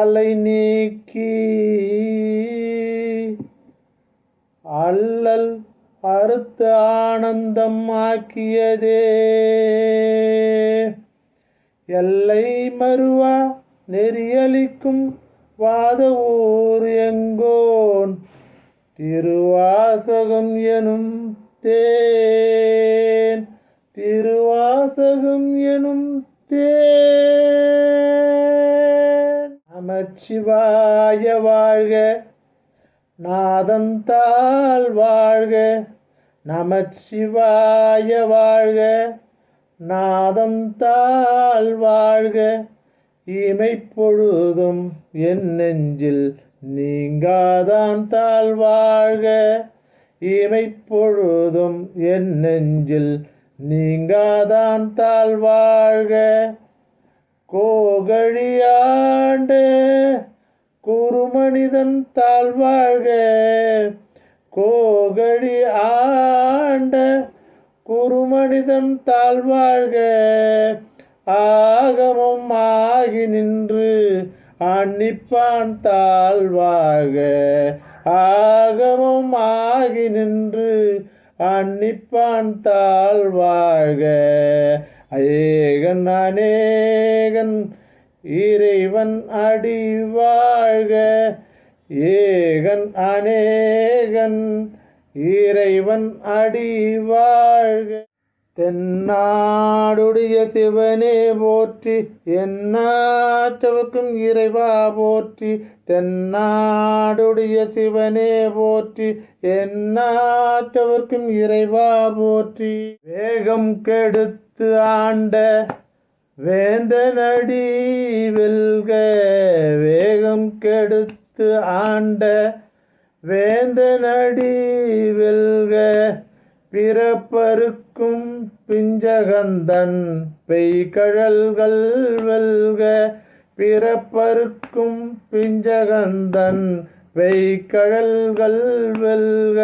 அலை நீக்கி அல்லல் அறுத்து ஆனந்தம் ஆக்கியதே. எல்லை மறுவா நெறியளிக்கும் வாத ஊர் எங்கோன் திருவாசகம் எனும் தேன், திருவாசகம் எனும் தேன். நமச்சிவாய வாழ்க, நாதந்தாள் வாழ்க. நமச்சிவாய வாழ்க, நாதந்தாள் வாழ்க. இமைப்பொழுதும் என் நெஞ்சில் நீங்காதான் தாழ் வாழ்க. இமைப்பொழுதும் என் நெஞ்சில் நீங்காதான் தாழ் வாழ்க. கோகழியாண்ட குருமனிதன் தாழ் வாழ்க. கோகழி ஆண்ட குருமனிதன் தாழ் வாழ்க. ஆகமம் ஆகி நின்று அன்னிப்பான் தாழ் வாழ்க. ஆகமம் ஆகி நின்று அன்னிப்பான் தாழ் வாழ்க. ஏகன் அநேகன் இறைவன் அடி வாழ்க. ஏகன் அநேகன் இறைவன் அடி வாழ்க. தென்னாடுடைய சிவனே போற்றி, எந்நாட்டவர்க்கும் இறைவா போற்றி. தென்னாடுடைய சிவனே போற்றி, எந்நாட்டவர்க்கும் இறைவா போற்றி. வேகம் கெடுத்து ஆண்ட வேந்தனடி வெல்க. வேகம் கெடுத்து ஆண்ட வேந்தனடி வெல்க. பிறப்பருக்கும் பிஞ்சகந்தன் பெய்கழல்கள் வெல்க. பிறப்பருக்கும் பிஞ்சகந்தன் பெய்கழல்கள் வெல்க.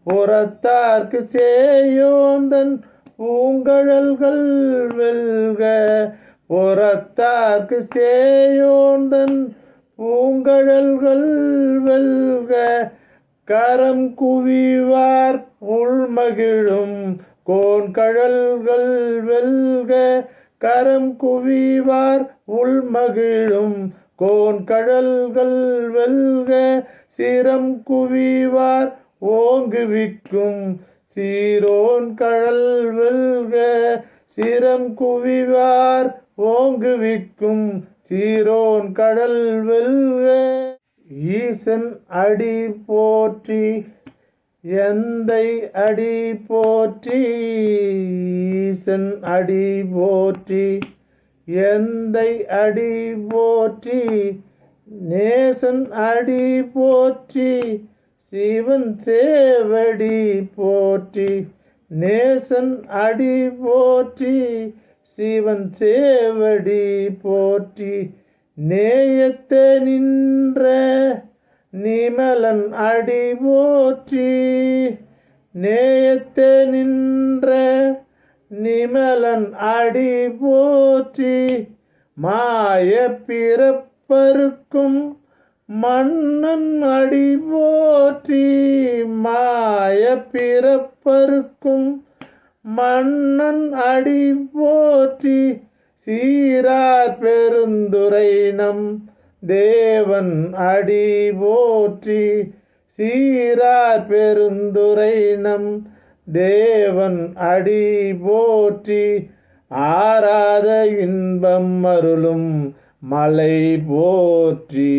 புறத்தார்க்கு சேயோந்தன் பூங்கழல்கள் வெல்க. புறத்தார்க்கு சேயோந்தன் பூங்கழல்கள் வெல்க. கரம் குவிவார் உள்மகிழும் கோன்கழல்கள் வெல்க. கரம் குவிவார் உள்மகிழும் கோன்கழல்கள் வெல்க. சிரம் குவிவார் ஓங்குவிக்கும் சீரோன் கழல் வெல்க. சிரம் குவிவார் ஓங்குவிக்கும் சீரோன் கடல் வெல்க. ஈசன் அடி போற்றி, எந்தை அடி போற்றி. ஈசன் அடி போற்றி, எந்தை அடி போற்றி. நேசன் அடி போற்றி, சிவன் சேவடி போற்றி. நேசன் அடி போற்றி, சிவன் சேவடி போற்றி. நேயத்தே நின்ற நிமலன் அடி போற்றி. நேயத்தே நின்ற நிமலன் அடி போற்றி. மாய பிறப்பருக்கும் மன்னன் அடி போற்றி. மாய பிறப்பருக்கும் மன்னன் அடி போற்றி. சீரார் பெருந்துரை நம் தேவன் அடி போற்றி. சீரார் பெருந்துரை நம் தேவன் அடி போற்றி. ஆராத இன்பம் அருளும் மலை போற்றி.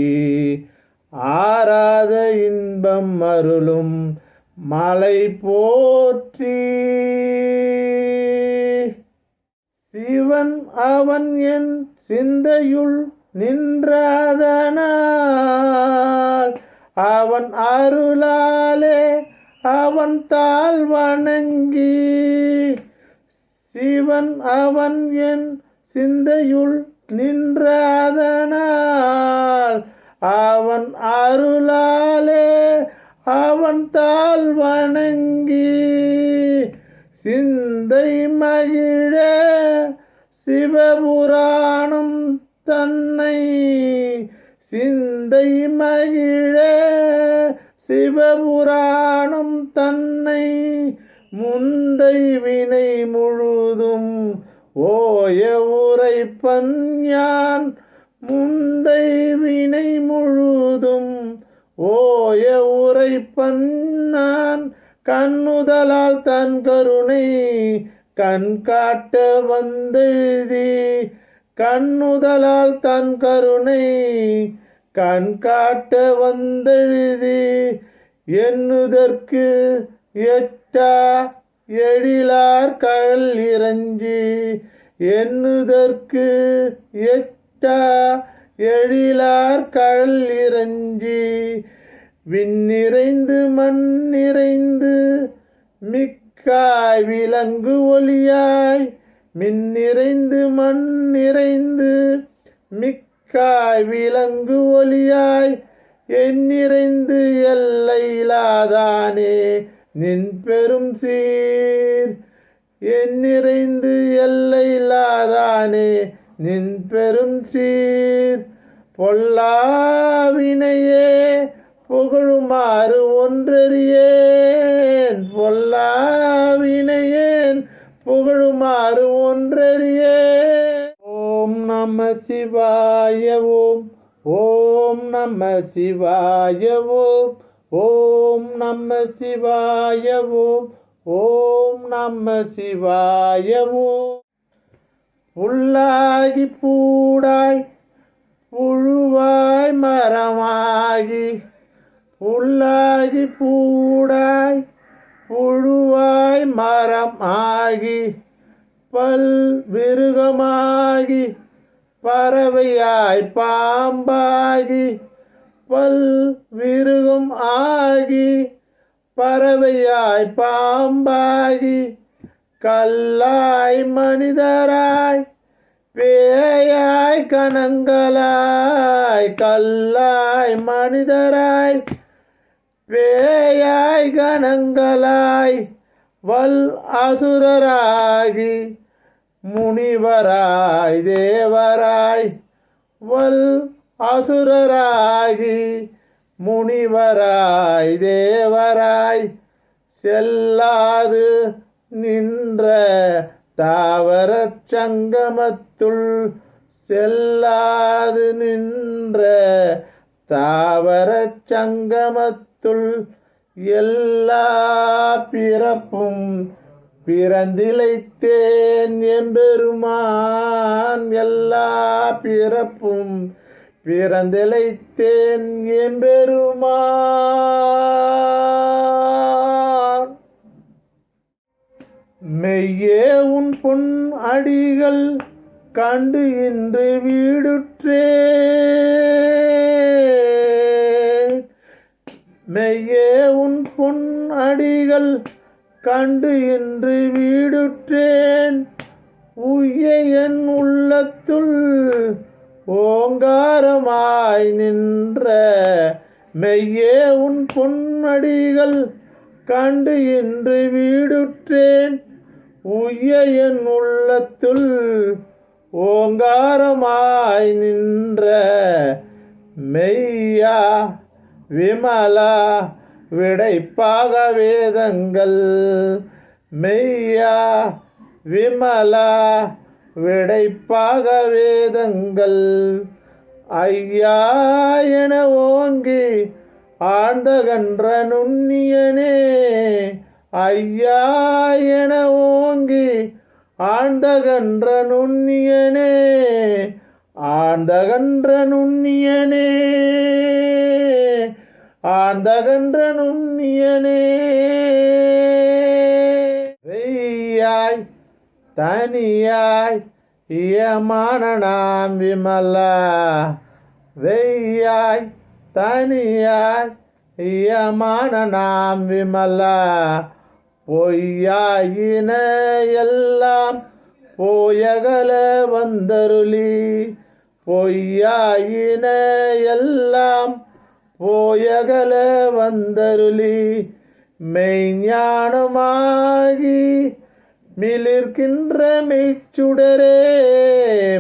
ஆராத இன்பம் அருளும் மலை போற்றி. சிவன் அவன் என் சிந்தையுள் நின்றதனால் அவன் அருளாலே அவன் தாழ் வணங்கி. சிவன் அவன் என் சிந்தையுள் நின்றதனால் அவன் அருளாலே அவன் தாழ் வணங்கி. சிந்தை மகிழ சிவபுராணம் தன்னை சிந்தை மகிழ சிவபுராணம் தன்னை முந்தை வினை முழுதும் ஓய உரைப்பன் யான். முந்தை வினை முழுதும் ஓய உரைப்பன் நான். கண்ணுதலால் தன் கருணை கண் காட்ட வந்தெழுதி. கண்ணுதலால் தன் கருணை கண் காட்ட வந்தெழுதி. எண்ணுதற்கு எட்டா எழிலார் கழல் இறைஞ்சி. எண்ணுதற்கு எட்டா எழிலார் கழல் இறைஞ்சி. விண்ணிறைந்து மண் நிறைந்து மிக்காய் விலங்கு ஒளியாய். மின்னிறைந்து மண் நிறைந்து மிக்காய் விலங்கு ஒளியாய். எண்ணிறைந்து எல்லையிலாதானே நின் பெரும் சீர். எண்ணிறைந்து எல்லையிலாதானே நின் பெரும் சீர். பொல்லாவினையே புகழுமாறு ஒன்றறியேன். பொல்லாவினையேன் புகழுமாறு ஒன்றறியேன். ஓம் நம சிவாய ஓம். ஓம் நம சிவாய ஓம். ஓம் நம சிவாய ஓம். ஓம் நம சிவாய ஓம். புல்லாகி பூடாய் புழுவாய் மரமாகி. புல்லாகி பூடாய் புழுவாய் மரம் ஆகி. பல் விருகமாகி பறவையாய் பாம்பாகி. பல் விருகம் ஆகி பறவையாய் பாம்பாகி. கல்லாய் மனிதராய் பேயாய் கணங்களாய். கல்லாய் மனிதராய் பேயாய் கணங்களாய். வல் அசுரராகி முனிவராய் தேவராய். வல் அசுரராகி முனிவராய் தேவராய். செல்லாது நின்ற தாவரச் சங்கமத்துள். செல்லாது நின்ற தாவரச் சங்கமத்துள். எல்லா பிறப்பும் பிறந்திழைத்தேன் எம்பெருமான். எல்லா பிறப்பும் பிறந்திழைத்தேன் எம்பெருமான். மெய்யே உன் பொன் அடிகள் கண்டு இன்று வீடுற்றேன். மெய்யே உன் பொன் அடிகள் கண்டு இன்று வீடுற்றேன். உய்ய என் உள்ளத்துள் ஓங்காரமாய் நின்ற. மெய்யே உன் பொன் அடிகள் கண்டு இன்று வீடுற்றேன். உய்ய என் உள்ளத்துள் ஓங்காரமாய் நின்ற. மெய்யா விமலா விடைப்பாக வேதங்கள். மெய்யா விமலா விடைப்பாக வேதங்கள். ஐயா என ஓங்கி ஆழ்ந்தகன்ற நுண்ணியனே. ஐயா என ஓங்கி ஆழ்ந்தகன்ற நுண்ணியனே. ஆழ்ந்தகன்ற நுண்ணியனே. ஆழ்ந்தகன்ற நுண்ணியனே. வெய்யாய் தனியாய் இயமான நாம் விமலா. வெய்யாய் தனியாய் இயமான நாம் விமலா. பொய்யாயின எல்லாம் போயகல வந்தருளி. பொய்யாயின எல்லாம் போயகல வந்தருளி. மெய்ஞானமாகி மிளிர்கின்ற மெய்ச்சுடரே.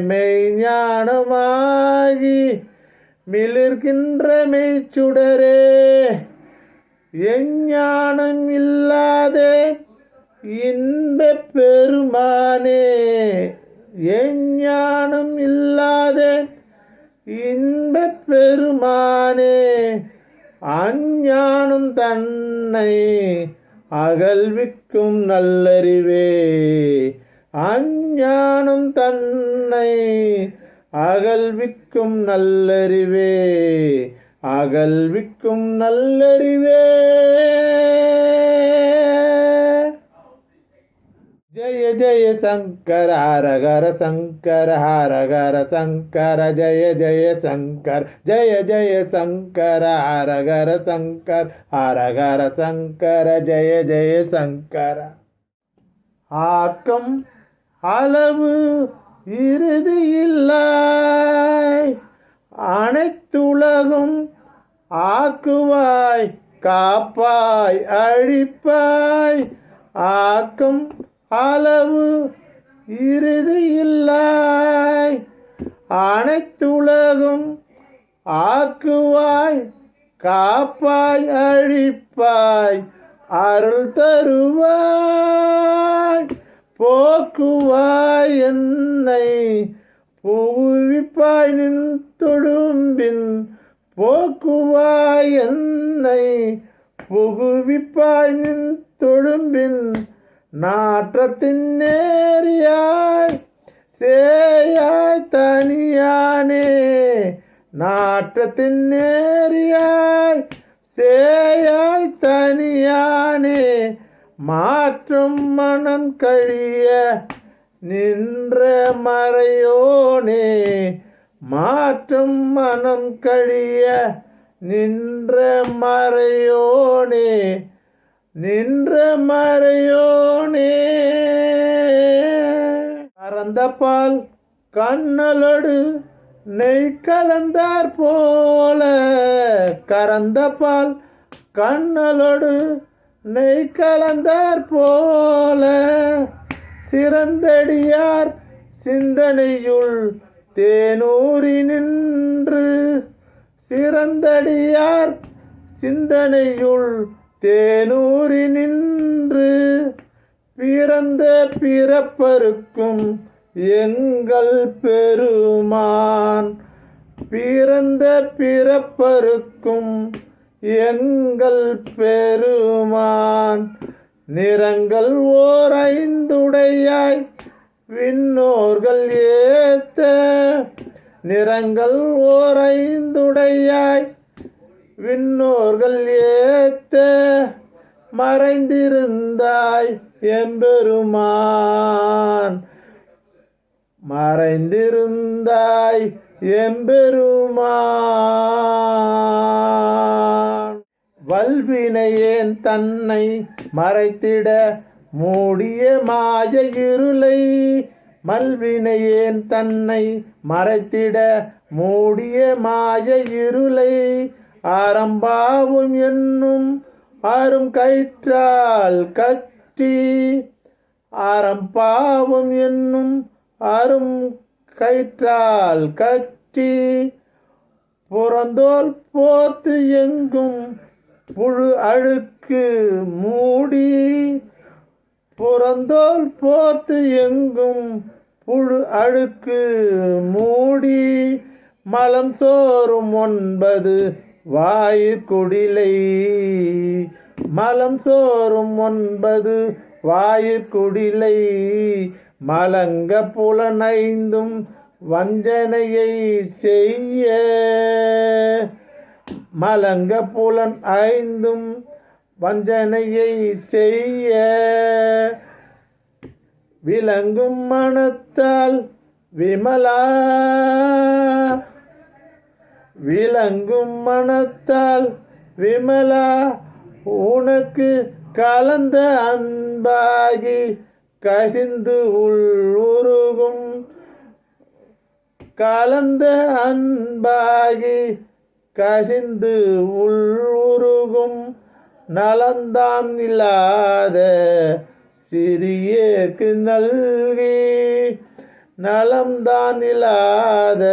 மெய்ஞானமாகி மிளிர்கின்ற மெய்ச்சுடரே, எஞ்ஞானம் இல்லாதே இன்பப் பெருமானே, எஞ்ஞானம் இல்லாதே இன்பப் பெருமானே, அஞ்ஞானம் தன்னை அகல்விக்கும் நல்லறிவே, அஞ்ஞானம் தன்னை அகல்விக்கும் நல்லறிவே, அகல்விக்கும் நல்லறிவே. ஜெய ஜெய சங்கர ஹர ஹர சங்கர ஹர ஹர சங்கர, ஜெய ஜெய சங்கர், ஜெய ஜெய சங்கர ஹர ஹர சங்கர், ஹர ஹர சங்கர, ஜெய ஜெய சங்கர. ஆக்கம் அளவு இறுதியில்லாய், அனைத்துலகும் ஆக்குவாய் காப்பாய் அழிப்பாய், ஆக்கம் அளவு இறுதியில்லாய், அனைத்துலகும் ஆக்குவாய் காப்பாய் அழிப்பாய், அருள் தருவாய் போக்குவாய் என்னை, புகுவிப்பாய் நின் தொழும்பின், போக்குவாய் என்னை புகுவிப்பாய் நின் தொழும்பின், நாற்றத்தின் நேரியாய் சேயாய் தனியானே, நாற்றத்தின் நேரியாய் சேயாய் தனியானே, மாற்றும் மனம் கழிய நின்ற மறையோனே, மாற்றும் மனம் கழிய நின்ற மறையோனே, நின்ற மறையோனே. கறந்த பால் கண்ணலோடு நெய் கலந்தார் போல, கறந்த பால் கண்ணலோடு நெய் கலந்தார் போல, சிறந்தடியார் சிந்தனையுள் தேனூரி நின்று, சிறந்தடியார் சிந்தனையுள் தேனூரி நின்று, பிறந்த பிறப்பருக்கும் எங்கள் பெருமான், பிறந்த பிறப்பருக்கும் எங்கள் பெருமான், நிறங்கள் ஓர் ஐந்துடையாய் விண்ணோர்கள் ஏத்த, நிறங்கள் ஓர் ஐந்துடையாய் விண்ணோர்கள் ஏத்த, மறைந்திருந்தாய் எம்பெருமான், மறைந்திருந்தாய் எம்பெருமான். வல்வினையேன் தன்னை மறைத்திட மூடிய மாய இருளை, மல்வினையேன் தன்னை மறைத்திட மூடிய மாய இருளை, ஆரம்பாவும் என்னும் அரும் கயிற்றால் கட்டி, ஆரம்பாவும் என்னும் அரும் கயிற்றால் கட்டி, புறந்தோல் போர்த்து எங்கும் புழு அழுக்கு மூடி, புறந்தோல் போர்த்து எங்கும் புழு அழுக்கு மூடி, மலம் சோறும் 9 வாயிற்குடிலை, மலம் சோறும் 9 வாயிற்குடிலை, மலங்க புலனைந்தும் வஞ்சனையை செய்ய, மலங்க புலன் 5 வஞ்சனையை செய்ய, விளங்கும் மனத்தால் விமலா, விளங்கும் மனத்தால் விமலா, உனக்கு கலந்த அன்பாகி கசிந்து உருகும், கலந்த அன்பாகி கசிந்து உருகும், நலந்தான் இல்லாத சிறியேற்கு நல்கி, நலம்தான் இல்லாத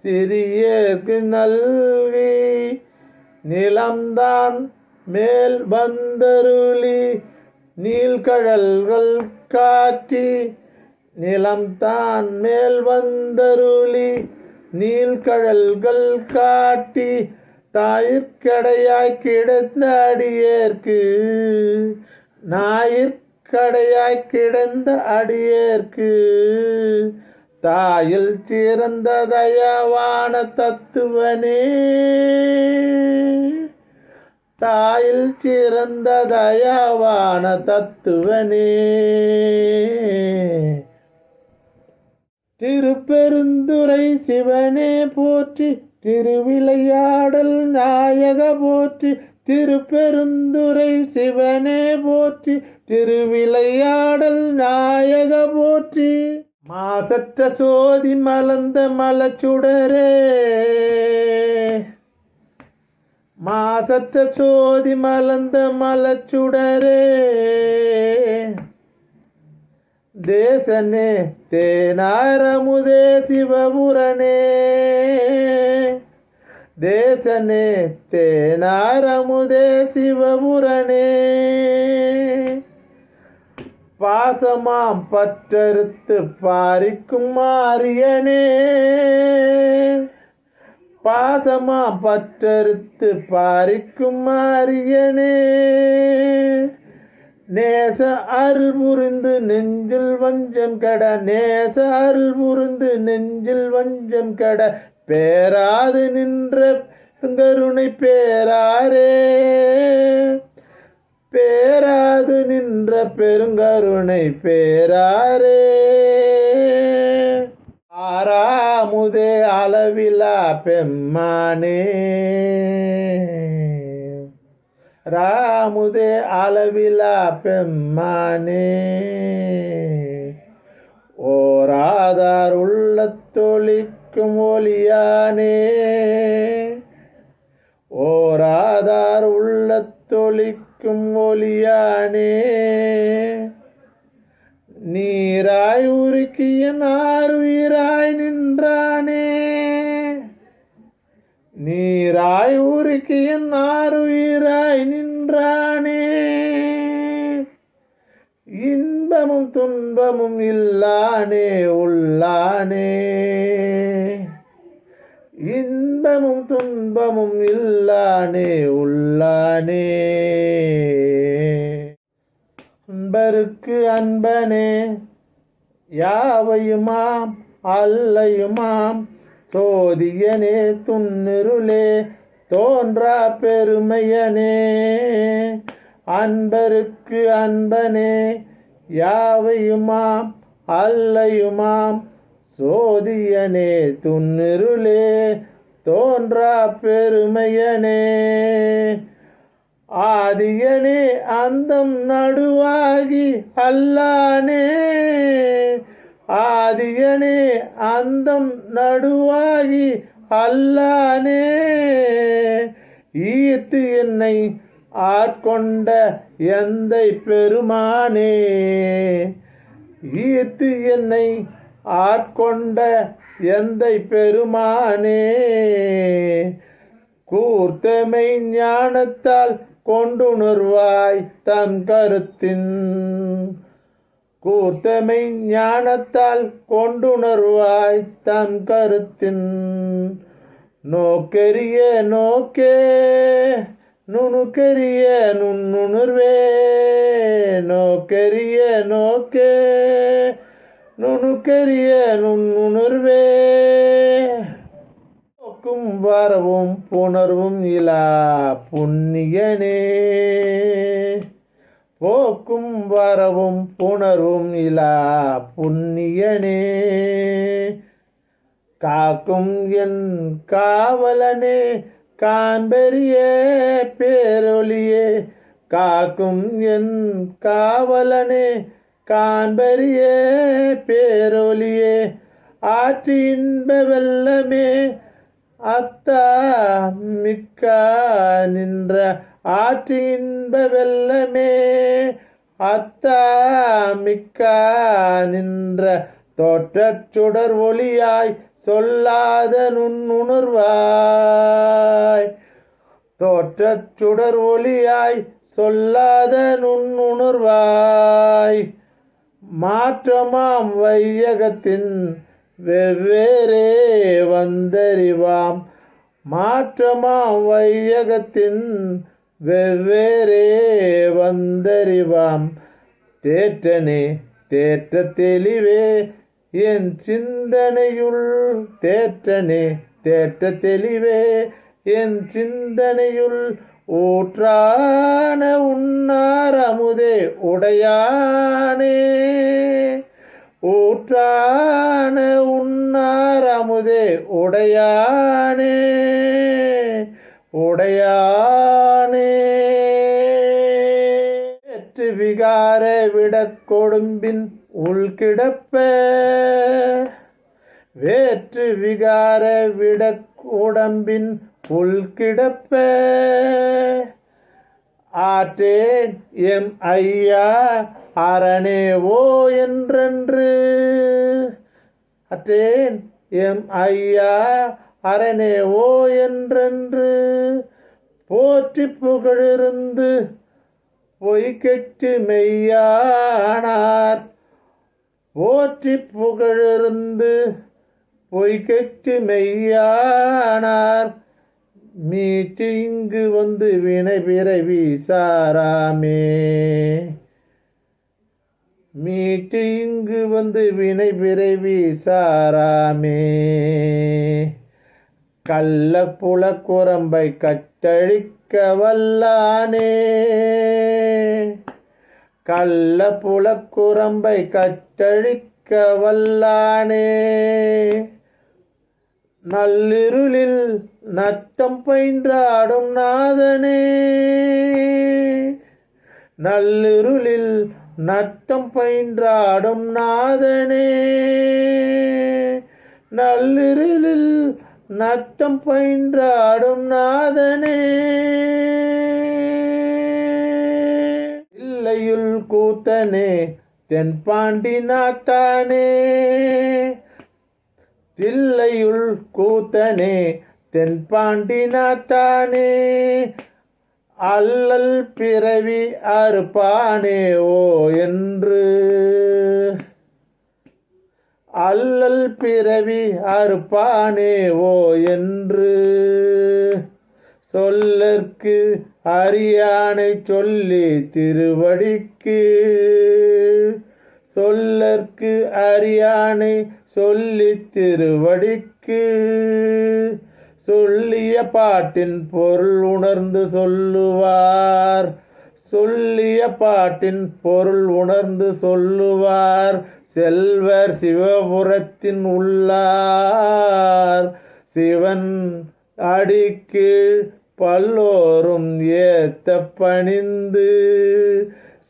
சிறியேற்கு நல்கி நிலம்தான் மேல் வந்தருளி நீள்கழல்கள் காட்டி நிலம்தான் மேல் வந்தருளி நீள்கழல்கள் காட்டி தாயிற்கடையாய் கிடந்த அடியேற்கு ஞாயிற்கடையாய் கிடந்த அடியேற்கு தாயில் சிறந்த தயவான தத்துவனே தாயில் சிறந்த தயவான தத்துவனே திருப்பெருந்துறை சிவனே போற்றி திருவிளையாடல் நாயக போற்றி திருப்பெருந்துறை சிவனே போற்றி திருவிளையாடல் நாயக போற்றி மாசற்ற சோதி மலர்ந்த மலச்சுடரே மாசற்ற சோதி மலர்ந்த மலச்சுடரே தேசனே தேனாரமுதே சிவபுரனே தேசனே தேனாரமுதே சிவபுரனே பாசமாம் பற்றறுத்து பாரிக்கும் மாரியனே பாசமாம் பற்றறுத்து பாரிக்கும் மாரியனே நேச அருள் புரிந்து நெஞ்சில் வஞ்சம் கட நேச அருள் புரிந்து நெஞ்சில் வஞ்சம் கட பேராது நின்ற கருணை பேராரே பேராது நின்ற பெருங்கருணை பேராரே ஆறாமுதே அளவிலா பெம்மானே ராமுதே அளவிலா பெம்மானே ஓராதார் உள்ளத்தொழிக்கும் ஒளியானே ஓராதார் உள்ளத்தொழிக்கும் ஒளியானே நீராய் உருக்கிய நாருயிராய் நின்றானே நீராய் உருக்கிய நாருயிராய் நின்றானே இன்பமும் துன்பமும் இல்லானே உள்ளானே இன்பமும் துன்பமும் இல்லானே உள்ளானே அன்பருக்கு அன்பனே யாவையுமாம் அல்லையுமாம் தோதியனே துன்னிருளே தோன்றா பெருமையனே அன்பருக்கு அன்பனே யாவையுமாம் அல்லையுமாம் சோதியனே துன்னிருளே தோன்றா பெருமையனே ஆதியனே அந்தம் நடுவாகி அல்லானே ஆதியனே அந்தம் நடுவாகி அல்லானே ஈர்த்து என்னை ஆட்கொண்ட எந்தை பெருமானே ஈர்த்து என்னை ஆட்கொண்ட எந்தை பெருமானே கூர்த்தமை ஞானத்தால் கொண்டுணர்வாய் தன் கருத்தின் கூர்த்தமை ஞானத்தால் கொண்டுணர்வாய் தன் கருத்தின் நோக்கெரிய நோக்கே நுணுக்கெரிய நுண்ணுணர்வே நோக்கெரிய நோக்கே நுணுக்கெரிய நுண்ணுணர்வே போக்கும் வரவும் புணர்வும் இலா புண்ணியனே போக்கும் வரவும் புணர்வும் இலா புண்ணியனே காக்கும் என் காவலனே காண்பெரிய பேரொளியே காக்கும் என் காவலனே காண்பெரிய பேரொளியே ஆற்றி இன்ப வெள்ளமே அத்தா மிக்கா நின்ற ஆற்றி இன்ப வெள்ளமே அத்தா மிக்கா நின்ற தோற்றச் சுடர் ஒளியாய் சொல்லாத நுண்ணுணர்வாய் தோற்றச் சுடர் ஒளியாய் சொல்லாத நுண்ணுணர்வாய் மாற்றமாம் வையகத்தின் வெவ்வேறே வந்தறிவாம் மாற்றமாம் வையகத்தின் வெவ்வேறே வந்தறிவாம் தேற்றனே தேற்ற தெளிவே என் சிந்தனையுள் தேற்றனே தேற்ற தெளிவே என் சிந்தனையுள் ஊற்றான உன்னார் அமுதே உடையானே ஊற்றான உன்னார் அமுதே உடையானே உடையானே வேற்று விகார விடக் கொடும்பின் உள்கிடப்ப வேற்று விகார விடக் உடம்பின் உள்கிடப்ப ஆற்றேன் எம் ஐயா அரணே ஓ என்றென்று ஆற்றேன் எம் ஐயா அரணே ஓ என்றென்று போற்றி புகழிருந்து பொய்கெட்டு மெய்யானார் போற்றி புகழிருந்து பொய்கெட்டு மெய்யானார் மீட்டு இங்கு வந்து வினை பிறவி சாராமே மீட்டு இங்கு வந்து வினை பிறவி சாராமே கள்ள புலக்குரம்பை கட்டழிக்க வல்லானே கள்ள புலக்குரம்பை கட்டழிக்க வல்லானே நள்ளிருளில் நட்டம் பயின்றாடும் நாதனே நள்ளிருளில் நட்டம் பயின்றாடும் நாதனே நள்ளிருளில் நட்டம் பயின்றாடும் நாதனே தில்லையுள் கூத்தனே தென்பாண்டி நாட்டானே தில்லையுள் கூத்தனே தென்பாண்டி நாட்டானே அல்லல் பிறவி அறுப்பானே ஓ என்று அல்லல் பிறவி அறுப்பானே ஓ என்று சொல்லற்கு அறியானை சொல்லி திருவடிக்கு சொல்லற்கு அறியானை சொல்லி திருவடிக்கு சொல்லிய பாட்டின் பொருள் உணர்ந்து சொல்லுவார் சொல்லிய பாட்டின் பொருள் உணர்ந்து சொல்லுவார் செல்வர் சிவபுரத்தின் உள்ளார் சிவன் அடிக்கு பல்லோரும் ஏத்த பணிந்து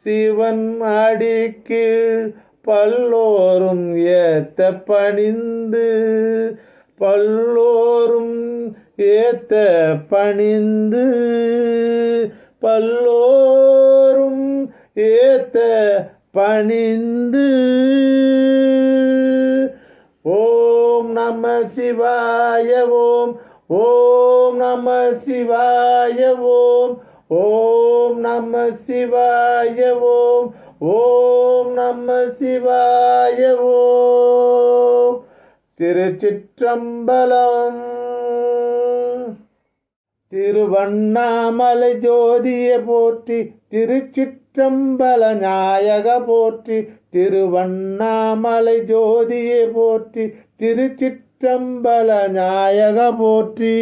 சிவன் அடிக்கு பல்லோரும் ஏத்த பணிந்து பல்லோரும் ஏத்த பணிந்து பல்லோரும் ஏத்த பணிந்து ஓம் நம சிவாய ஓம் ஓம் நம சிவாய ஓம் ஓம் நம சிவாய ஓம் ஓம் நம சிவாய ஓம் திருச்சிற்றம்பலம் திருவண்ணாமலை ஜோதியை போற்றி திருச்சிற்றம்பல நாயக போற்றி திருவண்ணாமலை ஜோதியை போற்றி திருச்சிற்றம்பல நாயக போற்றி.